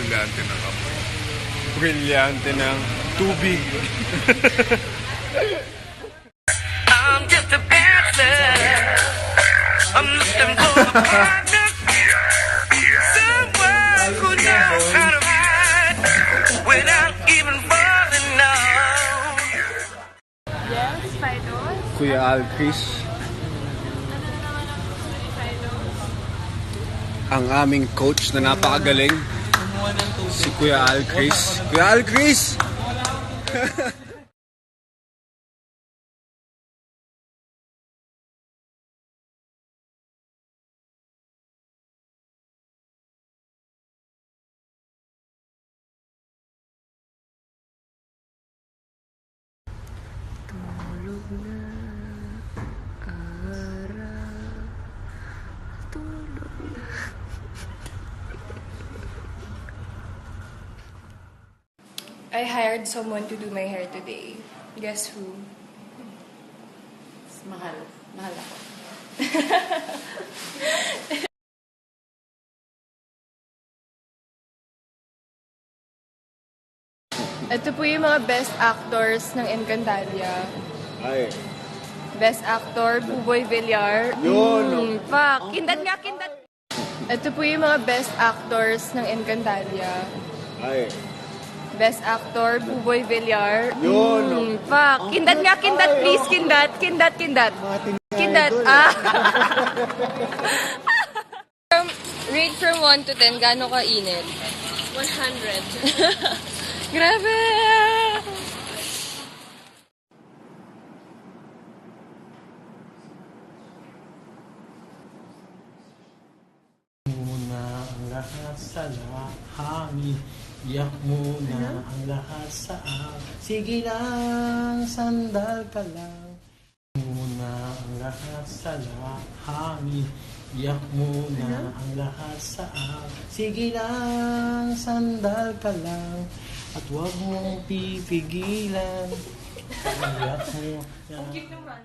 Brilyante ng apoy. Brilyante ng tubig. I'm just a bachelor. I'm looking for a partner. Someone who knows how to ride without even falling down. Yes, Fidos. Kuya Al Chris. Ang aming coach na napakagaling. Si Kuya Al Chris. Kuya Al Chris! Tulog na araw. Tulog na. I hired someone to do my hair today. Guess who? Mahal. Mahal ako. Ito po yung mga best actors ng Encantadia. Ay. Best actor, Buboy Villar. Yun! Fuck! Kindat nga, kindat! Ito po yung mga best actors ng Encantadia. Ay. Best actor, Buboy Villar. Yun! Fuck! Kindat nga, kindat, please! Kindat, kindat, kindat. Kindat, ah! Rate from 1 to 10, gaano ka init? 100. Grabe! Muna ang lahat sa lahangin, iyak muna ang lahat sa akin. Sige lang, sandal ka lang. Muna ang lahat sa lahangin, iyak muna ang lahat sa akin. Sige lang, sandal ka lang. At huwag mong pipigilan. Iyak mo. Cute naman.